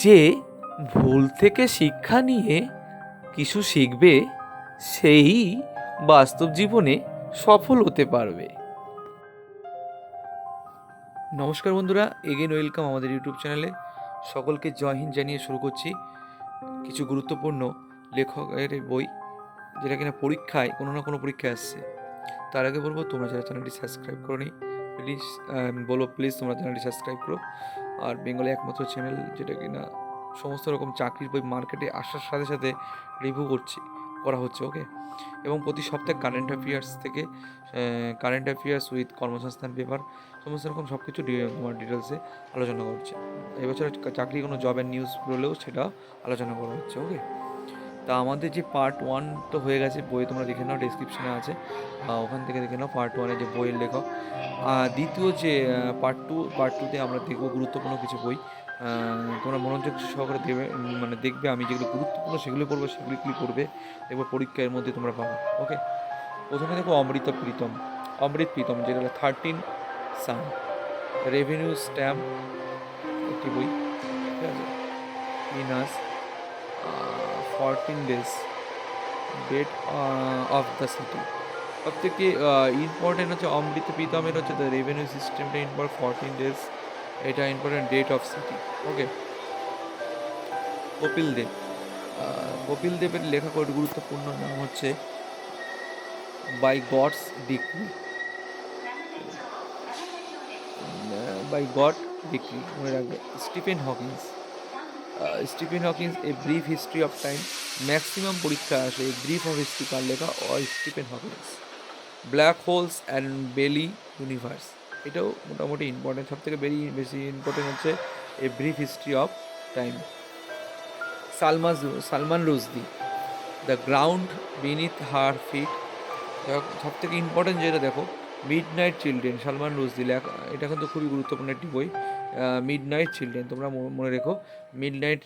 যে ভুল থেকে শিক্ষা নিয়ে কিছু শিখবে সেই বাস্তব জীবনে সফল হতে পারবে। নমস্কার বন্ধুরা, এগেন ওয়েলকাম আমাদের ইউটিউব চ্যানেলে। সকলকে জয় হিন্দ জানিয়ে শুরু করছি কিছু গুরুত্বপূর্ণ লেখকের বই, যেটা কিনা পরীক্ষায় কোনো না কোনো পরীক্ষায় আসছে। তার আগে বলবো, তোমরা যারা চ্যানেলটি সাবস্ক্রাইব করোনি প্লিজ প্লিজ তোমরা চ্যানেলটি সাবস্ক্রাইব করো। আর বেঙ্গলে একমাত্র চ্যানেল যেটা কিনা সমস্ত রকম চাকরির বই মার্কেটে আসার সাথে সাথে রিভিউ করা হচ্ছে, ওকে। এবং প্রতি সপ্তাহে কারেন্ট অ্যাফেয়ার্স উইথ কর্মসংস্থান পেপার সমস্ত রকম সব কিছু তোমার ডিটেলসে আলোচনা করছে। এবছর চাকরি কোনো জবের নিউজ বেরোলেও সেটা আলোচনা করা হচ্ছে, ওকে। তা আমাদের যে পার্ট 1 তো হয়ে গেছে, বই তোমরা দেখে নাও, ডেসক্রিপশানে আছে, ওখান থেকে দেখে নাও পার্ট 1-এ যে বইয়ের লেখক। দ্বিতীয় যে পার্ট টুতে আমরা দেখবো গুরুত্বপূর্ণ কিছু বই। তোমরা মনোযোগ সহকারে দেখবে, আমি যেগুলো গুরুত্বপূর্ণ সেগুলো পড়বো, সেগুলি পড়বে, দেখবো পরীক্ষার মধ্যে তোমরা পাবো, ওকে। প্রথমে দেখো অমৃত প্রীতম, যেটা 13 সান রেভিনিউ স্ট্যাম্প একটি বই, ঠিক আছে। ইনাস 14 days date of the city. সব থেকে ইম্পর্টেন্ট হচ্ছে অমৃত প্রীতমের হচ্ছে দ্য রেভিনিউ সিস্টেমটা ইম্পর্টেন্ট, 14 days, এটা important, date of city, okay. Kapil দেবের লেখা গুরুত্বপূর্ণ নাম হচ্ছে বাই গডস ডিক্রি, মনে রাখবে। Stephen Hawking's a brief history of time, maximum পরীক্ষা আসে এ ব্রিফ অফ হিস্ট্রি কার লেখা, Stephen Hawking's. Black holes and belly universe, এটাও মোটামুটি ইম্পর্টেন্ট, সব থেকে বেশি ইম্পর্টেন্ট হচ্ছে a brief history of time. Salman Rushdie the ground beneath her feet, সব থেকে ইম্পর্টেন্ট যেটা দেখো, midnight children, Salman Rushdie লেখা, এটা কিন্তু খুবই গুরুত্বপূর্ণ একটি বই। মিড নাইট চিলড্রেন, তোমরা মনে রেখো, মিড নাইট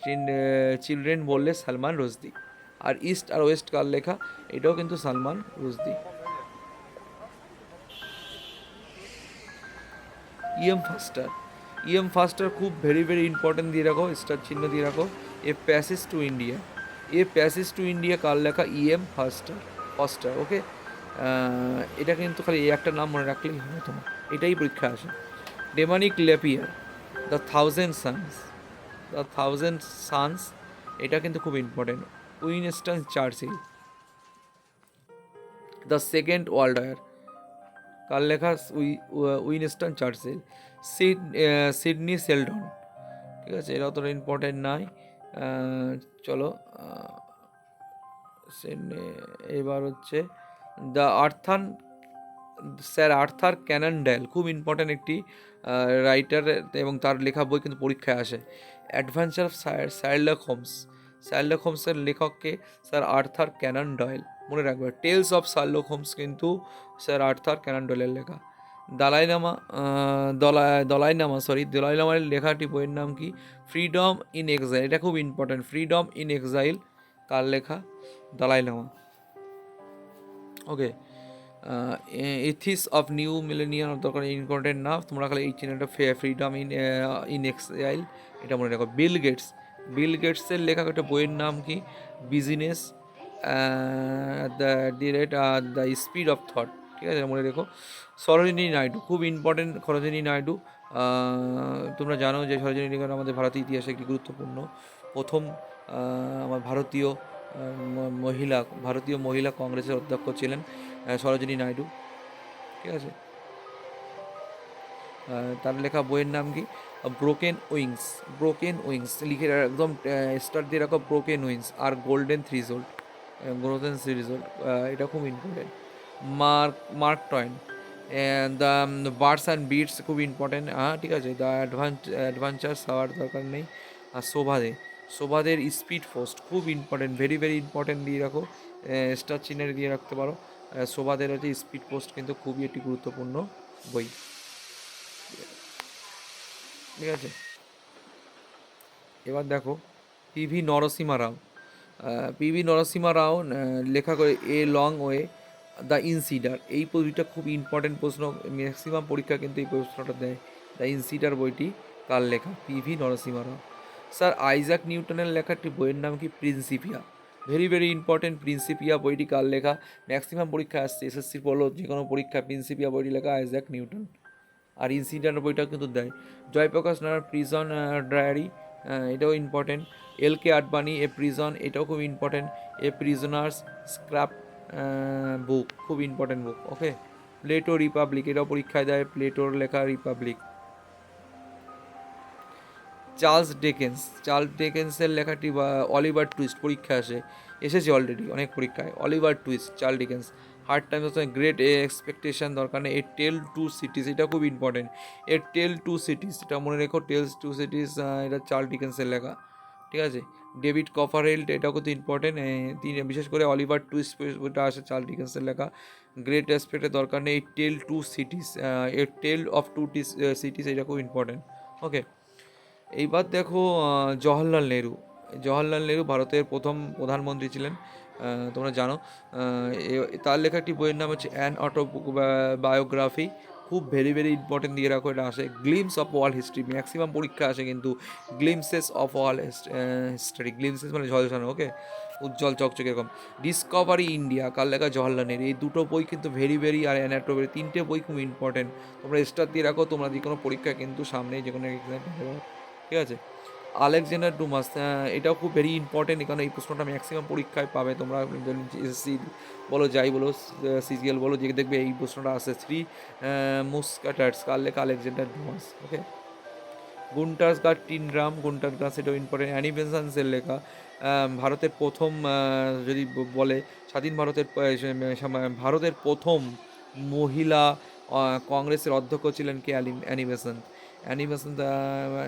চিলড্রেন বললে সালমান রুশদি। আর ইস্ট আর ওয়েস্ট কার লেখা, এটাও কিন্তু সালমান রুশদি। ইএম ফাস্টার খুব ভেরি ইম্পর্টেন্ট দিয়ে রাখো, স্টার চিহ্ন দিয়ে রাখো। এ প্যাসেজ টু ইন্ডিয়া কার লেখা, ফাস্টার, ওকে। এটা কিন্তু খালি একটা নাম মনে রাখলেই হবে তোমার, এটাই পরীক্ষা আসে। Dominique Lapierre the thousand suns, এটা কিন্তু খুব important. Winston Churchill the second world war কার লেখা, উইনস্টন চার্চিল। সিডনি শেলডন, ঠিক আছে, এটা অতটা ইম্পর্টেন্ট নয়। চলো, এবার হচ্ছে the sir Arthur Conan Doyle, খুব ইম্পর্টেন্ট একটি রাইটার, এবং তার লেখা বই কিন্তু পরীক্ষায় আসে। অ্যাডভেঞ্চার অফ শার্লক হোমসের লেখককে স্যার আর্থার ক্যানন ডয়েল, মনে রাখবে। টেলস অফ শার্লক হোমস কিন্তু স্যার আর্থার ক্যানন ডয়েলের লেখা। দলাই লামার লেখাটি বইয়ের নাম কি, ফ্রিডম ইন এক্সাইল, এটা খুব ইম্পর্টেন্ট, ফ্রিডম ইন এক্সাইল কার লেখা, দালাই লামা, ওকে। এথিস অফ নিউ মিলেনিয়াম দরকার ইম্পর্টেন্ট না, তোমরা খালি এই চ্যানেলটা ফ্রিডম ইন এক্সাইল এটা মনে রাখো। বিল গেটসের লেখা একটা বইয়ের নাম কি, business the speed of thought, ঠিক আছে, মনে রেখো। সরোজিনী নাইডু, খুব ইম্পর্টেন্ট, সরোজিনী নাইডু। তোমরা জানো যে সরোজিনী নাইডু আমাদের ভারতীয় ইতিহাসে একটি গুরুত্বপূর্ণ প্রথম আমার ভারতীয় মহিলা কংগ্রেসের অধ্যক্ষ ছিলেন সরোজিনী নাইডু, ঠিক আছে। তার লেখা বইয়ের নাম কি, ব্রোকেন উইংস লিখে একদম স্টার দিয়ে রাখো, ব্রোকেন উইংস। আর গোল্ডেন থ্রিজোল্ড, এটা খুব important. Mark Twain the birds and beasts, খুব ইম্পর্টেন্ট, ঠিক আছে। দ্য অ্যাডভেঞ্চার্স হওয়ার দরকার নেই। আর শোভাদের স্পিড পোস্ট, খুব ইম্পর্টেন্ট, ভেরি ইম্পর্টেন্ট দিয়ে রাখো, স্টার চিহ্নের দিয়ে রাখতে পারো। শোভাদের হচ্ছে স্পিড পোস্ট কিন্তু খুবই একটি গুরুত্বপূর্ণ বই, ঠিক আছে। এবার দেখো পিভি নরসিমা রাও লেখা করে এ লং ওয়ে দ্য ইনসিডার, এই বইটা খুব ইম্পর্টেন্ট প্রশ্ন, ম্যাক্সিমাম পরীক্ষা কিন্তু এই প্রশ্নটা দেয়। দ্য ইনসিডার বইটি কার লেখা, পিভি নরসিমা রাও। স্যার আইজাক নিউটনের লেখা একটি বইয়ের নাম কি? Principia. Very very important Principia বইটি কার লেখা? ম্যাক্সিমাম পরীক্ষা আসছে, এসএসসি বলো যে কোনো পরীক্ষা, প্রিন্সিপিয়া বইটি লেখা আইজাক নিউটন। আর ইনসিডেন্ট বইটাও কিন্তু দেয়। জয়প্রকাশ নারায়ণ প্রিজন ডায়েরি, এটাও ইম্পর্টেন্ট। এল কে আডবাণী এ প্রিজন, এটাও খুব ইম্পর্টেন্ট। এ প্রিজনার্স স্ক্র্যাপ বুক, খুব ইম্পর্টেন্ট বুক। ওকে। প্লেটো রিপাবলিক, এটাও পরীক্ষায় দেয়, প্লেটোর লেখা রিপাবলিক। চার্লস ডেকেন্সের লেখাটি বা অলিভার টুইস্ট, পরীক্ষা এসেছে অলরেডি অনেক পরীক্ষায়। Oliver twist, Charles Dickens. Hard Times of great expectation দরকার নেই। এ টেল টু সিটিজ, এটা খুব ইম্পর্টেন্ট। এ টেল টু সিটিজ, এটা মনে রেখো, টেলস টু সিটিজ, এটা চার্লস ডিকেন্সের লেখা। ঠিক আছে। ডেভিড কপারহেল্ড, এটাও কিন্তু ইম্পর্টেন্ট। তিনি বিশেষ করে অলিভার টুইস্ট বইটা আসে চার্লস ডিকেন্সের লেখা। গ্রেট এক্সপেক্টের দরকার নেই। Tale two cities, a tale of two cities, এটা খুব ইম্পর্টেন্ট। ওকে। এইবার দেখো জওহরলাল নেহরু। জওহরলাল নেহরু ভারতের প্রথম প্রধানমন্ত্রী ছিলেন, তোমরা জানো। তার লেখা একটি বইয়ের নাম হচ্ছে অ্যান অটো বায়োগ্রাফি। খুব ভেরি ভেরি ইম্পর্টেন্ট দিয়ে রাখো, এটা আসে। Glimpse of world history, maximum পরীক্ষা আসে কিন্তু। Glimpses of world history, glimpses মানে ঝলসানো। ওকে। উজ্জ্বল চকচকে এরকম। ডিসকভারি ইন্ডিয়া, কার লেখা? জওহরলাল নেহরু। এই দুটো বই কিন্তু ভেরি ভেরি, আর অ্যানাটোমি, তিনটে বই খুব ইম্পর্টেন্ট। তোমরা স্টার দিয়ে রাখো, তোমরা যে কোনো পরীক্ষা কিন্তু সামনে যে কোনো এক্সাম, ঠিক আছে। আলেকজান্ডার ডুমাস, এটাও খুব ভেরি ইম্পর্টেন্ট, কারণ এই প্রশ্নটা ম্যাক্সিমাম পরীক্ষায় পাবে তোমরা। এসএসসি বলো, যাই বলো, সিজিএল বলো, যে দেখবে এই প্রশ্নটা আসে। থ্রি মুস্কাটার্স, কার লেখা? Alexander Dumas. ওকে। গুন্টার্স গার টিনড্রাম, গুন্টার গাছ, এটাও ইম্পর্টেন্ট। অ্যানি বেসান্সের লেখা। ভারতের প্রথম যদি বলে স্বাধীন ভারতের প্রথম মহিলা কংগ্রেসের অধ্যক্ষ ছিলেন কে? Annie Besant. অ্যানি বেসান্ট,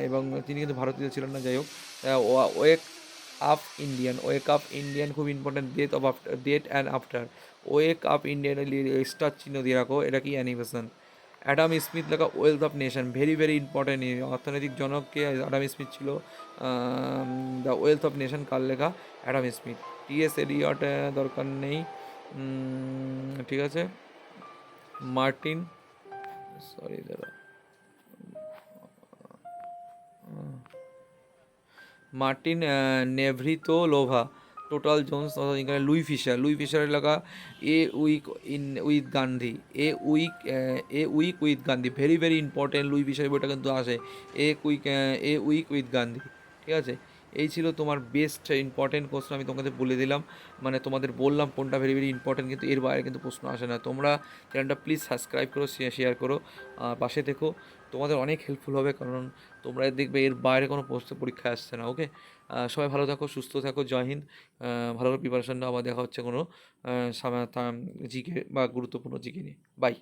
এবং তিনি কিন্তু ভারতীয় ছিলেন না, যাই হোক। ওয়েক ওয়েক আপ ইন্ডিয়ান, খুব important. Date and after, wake up Indian, star চিহ্ন দিয়ে রাখো, এটা কি? Annie Besant. অ্যাডাম স্মিথ লেখা wealth of nation, very very important. অর্থনৈতিক জনককে অ্যাডাম স্মিথ ছিল। দ্য ওয়েলথ অফ নেশন কার লেখা? Adam Smith. টিএস এলিয়ট, দরকার নেই। ঠিক আছে। মার্টিন, সরি দাদা, মার্টিন নেভ্রিতোলোভা, টোটাল জোন্স, এখানে লুই ফিশারের লেখা a week with Gandhi, very very important. Louis ফিশারের বইটা কিন্তু আসে। A week with Gandhi. ঠিক আছে। এই ছিল তোমার বেস্ট ইম্পর্টেন্ট কোশ্চেন, আমি তোমাদের বলে দিলাম, মানে তোমাদের বললাম কোনটা ভেরি ভেরি ইম্পর্টেন্ট, কিন্তু এর বাইরে কিন্তু প্রশ্ন আসে না। তোমরা চ্যানেলটা প্লিজ সাবস্ক্রাইব করো, শেয়ার করো, পাশে থেকো, তোমাদের অনেক হেল্পফুল হবে, কারণ তোমরা দেখবে এর বাইরে কোনো প্রশ্ন পরীক্ষা আসছে না। ওকে। সবাই ভালো থাকো, সুস্থ থাকো, জয় হিন্দ। ভালো করে প্রিপারেশন নাও। আবার দেখা হচ্ছে কোনো জিকে বা গুরুত্বপূর্ণ জিকে নিয়ে। বাই।